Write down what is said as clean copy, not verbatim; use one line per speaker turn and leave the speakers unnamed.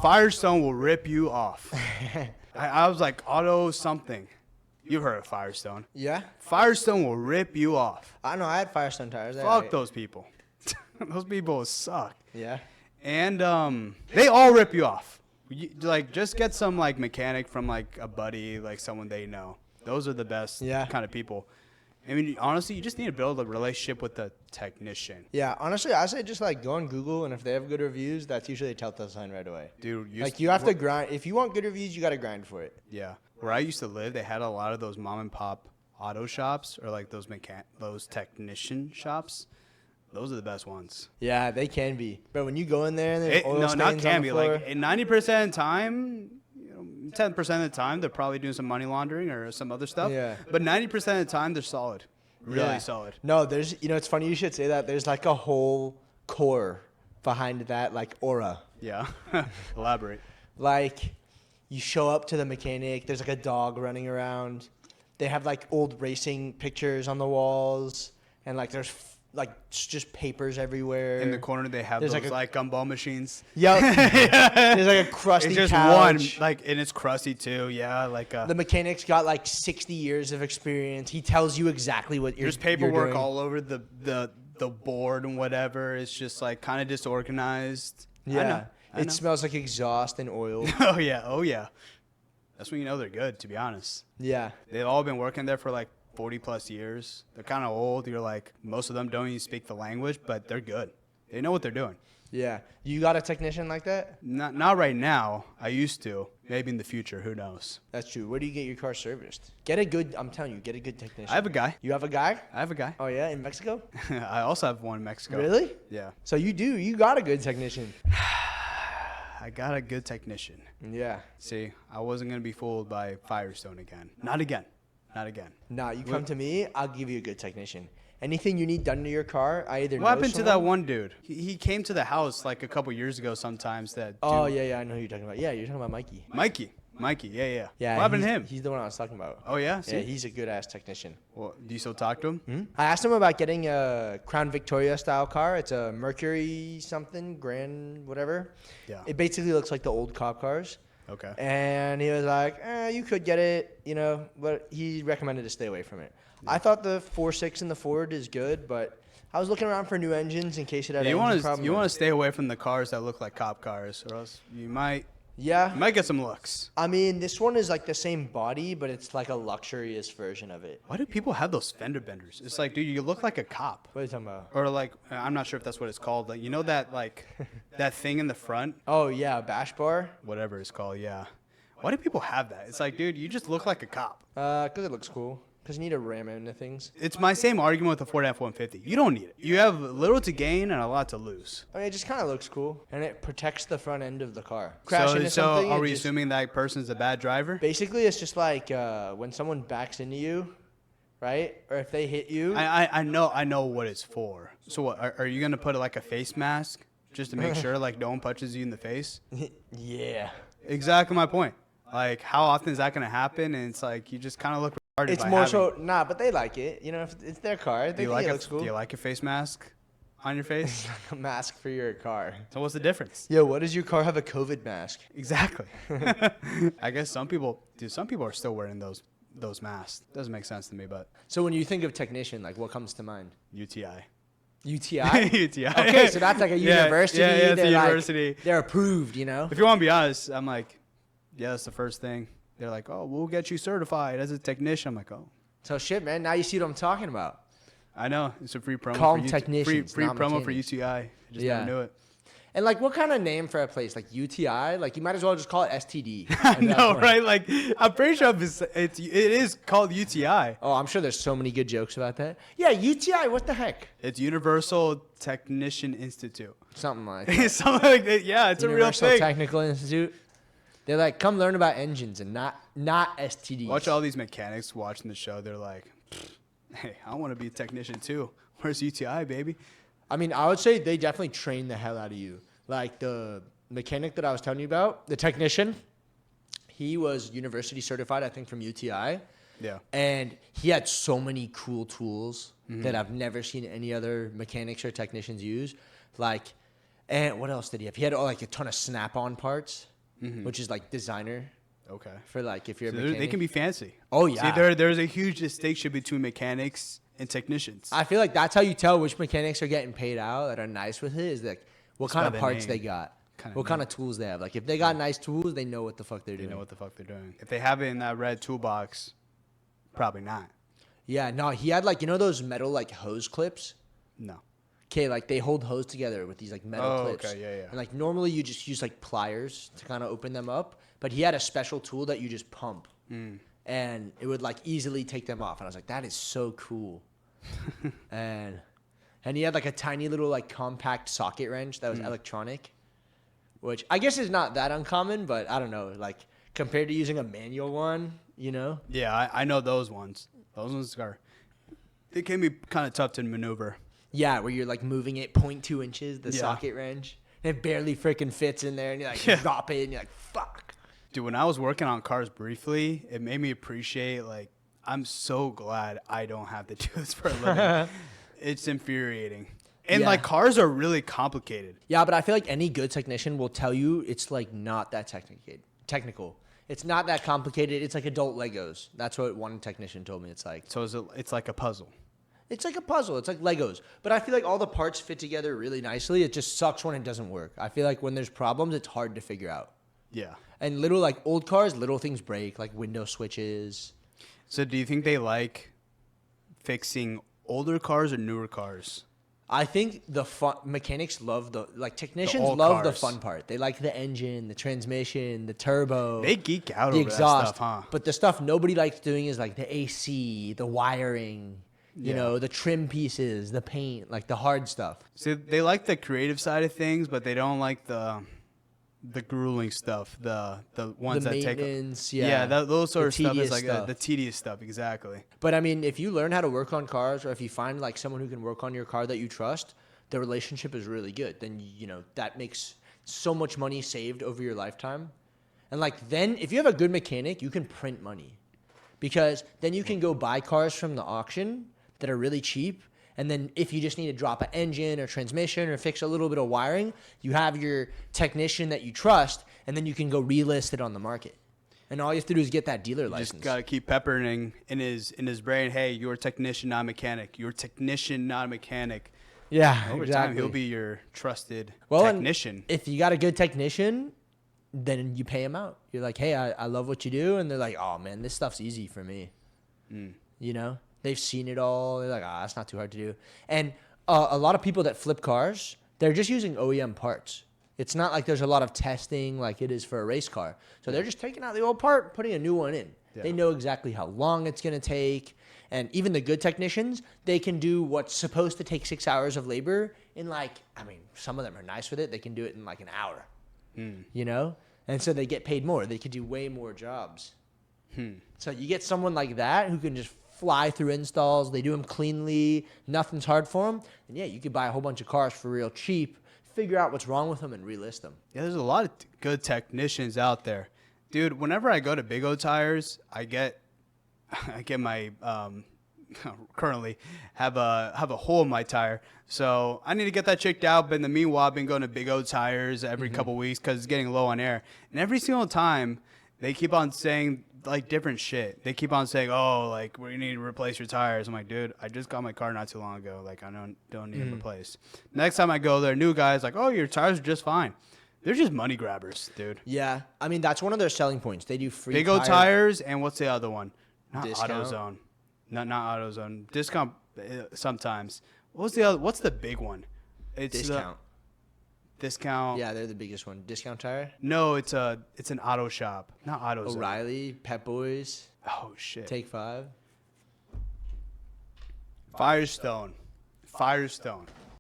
Firestone will rip you off. I was like, auto something. You've heard of Firestone.
Yeah?
Firestone will rip you off.
I know. I had Firestone tires.
Fuck those people. Those people suck.
Yeah?
And they all rip you off. Just get some, mechanic from, a buddy, someone they know. Those are the best kind of people. I mean, honestly, you just need to build a relationship with the technician.
Yeah, honestly, I say just go on Google, and if they have good reviews, that's usually a telltale sign right away.
Dude,
you have to grind. If you want good reviews, you got to grind for it.
Yeah. Where I used to live, they had a lot of those mom and pop auto shops or those technician shops. Those are the best ones.
Yeah, they can be. But when you go in there and there's oil stains on the floor,
90% of the time, 10% of the time, they're probably doing some money laundering or some other stuff.
Yeah.
But 90% of the time, they're solid. Really solid.
No, there's, it's funny you should say that. There's a whole core behind that, aura.
Yeah. Elaborate.
You show up to the mechanic, there's a dog running around. They have old racing pictures on the walls, and there's just papers everywhere.
In the corner, they have those gumball machines.
Yep. There's a crusty
it's just
couch.
one, and it's crusty too. Yeah,
the mechanic's got 60 years of experience. He tells you exactly what you're.
There's paperwork
doing.
all over the board and whatever. It's just kind of disorganized.
Yeah.
I know.
Smells like exhaust and oil.
Oh yeah. That's when you know they're good. To be honest.
Yeah.
They've all been working there for 40 plus years. They're kind of old. You're most of them don't even speak the language, but they're good. They know what they're doing.
Yeah. You got a technician like that?
Not right now. I used to. Maybe in the future. Who knows?
That's true. Where do you get your car serviced? I'm telling you, get a good technician.
I have a guy.
You have a guy?
I have a guy.
Oh, yeah? In Mexico?
I also have one in Mexico.
Really?
Yeah.
So you got a good technician.
I got a good technician.
Yeah.
See, I wasn't going to be fooled by Firestone again. Not again.
Nah, you come to me, I'll give you a good technician. Anything you need done to your car, I either know
What happened to
someone.
that one dude? He came to the house a couple years ago sometimes.
Oh, yeah, I know who you're talking about. Yeah, you're talking about Mikey.
Mikey, yeah.
Yeah.
What happened to him?
He's the one I was talking about.
Oh, yeah? See?
Yeah, he's a good-ass technician.
Well, do you still talk to him?
Hmm? I asked him about getting a Crown Victoria-style car. It's a Mercury something, Grand whatever.
Yeah.
It basically looks like the old cop cars.
Okay.
And he was like, you could get it, but he recommended to stay away from it. Yeah. I thought the 4.6 in the Ford is good, but I was looking around for new engines in case it had an engine problem.
You want to stay away from the cars that look like cop cars, or else you might
Yeah.
You might get some looks.
I mean, this one is like the same body, but it's like a luxurious version of it.
Why do people have those fender benders? It's like, dude, you look like a cop.
What are you talking about?
Or like, I'm not sure if that's what it's called. Like, you know that that thing in the front?
Oh, yeah, a bash bar?
Whatever it's called, yeah. Why do people have that? It's like, dude, you just look like a cop.
Because it looks cool. Because you need to ram into things.
It's my same argument with the Ford F-150. You don't need it. You have little to gain and a lot to lose.
I mean, it just kind of looks cool. And it protects the front end of the car.
So are we assuming that person's a bad driver?
Basically, it's just like when someone backs into you, right? Or if they hit you.
I know what it's for. So what, are you going to put like a face mask just to make sure like no one punches you in the face?
Yeah.
Exactly my point. Like, how often is that going to happen? And it's like, you just kind of look retarded.
It's more so, but they like it. You know, if it's their car, they think it looks cool.
Do you like a face mask on your face?
It's like a mask for your car.
So what's the difference?
Yo, what does your car have a COVID mask?
Exactly. I guess some people are still wearing those masks. Doesn't make sense to me, but.
So when you think of technician, like what comes to mind?
UTI.
UTI?
UTI.
Okay, so that's like a university.
Yeah, it's a university.
They're approved, you know?
If you want to be honest, I'm like, yeah, that's the first thing. They're like, oh, we'll get you certified as a technician. I'm like, oh.
So shit, man. Now you see what I'm talking about.
I know. It's a free promo.
Call them technicians.
Free promo for UTI. I just never knew it.
And like, what kind of name for a place? Like UTI? Like, you might as well just call it STD.
I know, right? Like, I'm pretty sure it is called UTI.
Oh, I'm sure there's so many good jokes about that. Yeah, UTI. What the heck?
It's Universal Technician Institute.
Something like that.
Something like that. Yeah, it's a real thing.
Universal Technical Institute. They're like, come learn about engines and not STDs.
Watch all these mechanics watching the show. They're like, hey, I want to be a technician too. Where's UTI, baby?
I mean, I would say they definitely train the hell out of you. Like the mechanic that I was telling you about, the technician, he was university certified, I think, from UTI.
Yeah. And
he had so many cool tools that I've never seen any other mechanics or technicians use. Like, And what else did he have? He had like a ton of Snap-on parts, which is like designer.
Okay.
For like if you're
so
a mechanic.
they can be fancy.
Oh yeah.
See, there's a huge distinction between mechanics and technicians.
I feel like that's how you tell which mechanics are getting paid out that are nice with it. Is like what kind of parts they got, what kind of tools they have. Like if they got nice tools, they know what the fuck they're doing.
They know what the fuck they're doing. If they have it in that red toolbox, probably not.
Yeah. No, he had like those metal like hose clips.
No.
Okay, like they hold hose together with these like metal clips.
Okay, yeah.
And like normally you just use like pliers to kind of open them up, but he had a special tool that you just pump, and it would like easily take them off. And I was like, that is so cool. and he had like a tiny little like compact socket wrench that was electronic, which I guess is not that uncommon, but I don't know, like compared to using a manual one,
Yeah, I know those ones. Those ones they can be kind of tough to maneuver.
Yeah, where you're like moving it 0.2 inches, the socket wrench. And it barely freaking fits in there, and you like drop it, and you're like, fuck.
Dude, when I was working on cars briefly, it made me appreciate, like, I'm so glad I don't have to do this for a living. It's infuriating. And, like, cars are really complicated.
Yeah, but I feel like any good technician will tell you it's, like, not that technical. It's not that complicated. It's like adult Legos. That's what one technician told me it's like.
So it's like a puzzle.
It's like a puzzle. It's like Legos. But I feel like all the parts fit together really nicely. It just sucks when it doesn't work. I feel like when there's problems, it's hard to figure out.
Yeah.
And little, like, old cars, little things break, like window switches.
So do you think they like fixing older cars or newer cars?
I think mechanics love technicians love the fun part. They like the engine, the transmission, the turbo.
They geek out
the
over
exhaust,
that stuff, huh?
But the stuff nobody likes doing is like the AC, the wiring, the trim pieces, the paint, like the hard stuff.
So they like the creative side of things, but they don't like the grueling stuff, the ones
the
that take
maintenance,
those sort of stuff is like
stuff.
The tedious stuff, exactly.
But I mean, if you learn how to work on cars, or if you find like someone who can work on your car that you trust, the relationship is really good. Then that makes so much money saved over your lifetime. And like then if you have a good mechanic, you can print money, because then you can go buy cars from the auction that are really cheap. And then if you just need to drop an engine or transmission or fix a little bit of wiring, you have your technician that you trust, and then you can go relist it on the market. And all you have to do is get that dealer license.
Just gotta keep peppering in his brain. Hey, you're a technician, not a mechanic. You're a technician, not a mechanic.
Yeah,
over
exactly.
time, he'll be your trusted
technician.
technician.
If you got a good technician, then you pay him out. You're like, hey, I love what you do, and they're like, oh man, this stuff's easy for me. They've seen it all. They're like, that's not too hard to do. And a lot of people that flip cars, they're just using OEM parts. It's not like there's a lot of testing like it is for a race car. So they're just taking out the old part, putting a new one in. Yeah. They know exactly how long it's going to take. And even the good technicians, they can do what's supposed to take 6 hours of labor in some of them are nice with it. They can do it in like an hour, And so they get paid more. They could do way more jobs. So you get someone like that who can just fly through installs. They do them cleanly. Nothing's hard for them. And yeah, you could buy a whole bunch of cars for real cheap, figure out what's wrong with them, and relist them.
Yeah, there's a lot of good technicians out there. Dude, whenever I go to Big O Tires, I get my currently have a hole in my tire. So I need to get that checked out. But in the meanwhile, I've been going to Big O Tires every couple weeks because it's getting low on air. And every single time, they keep on saying like different shit. They keep on saying, "Oh, like we need to replace your tires." I'm like, dude, I just got my car not too long ago. Like I don't need it replaced. Next time I go there, new guy's like, "Oh, your tires are just fine." They're just money grabbers, dude.
Yeah, I mean that's one of their selling points. They do free
Big O Tires, and what's the other one? Not
Discount?
AutoZone. Not AutoZone. Discount sometimes. What's the other? What's the big one? It's
Discount.
Discount.
Yeah, they're the biggest one. Discount Tire?
No, it's an auto shop. Not AutoZone.
O'Reilly, Pep Boys.
Oh shit.
Take 5.
Firestone.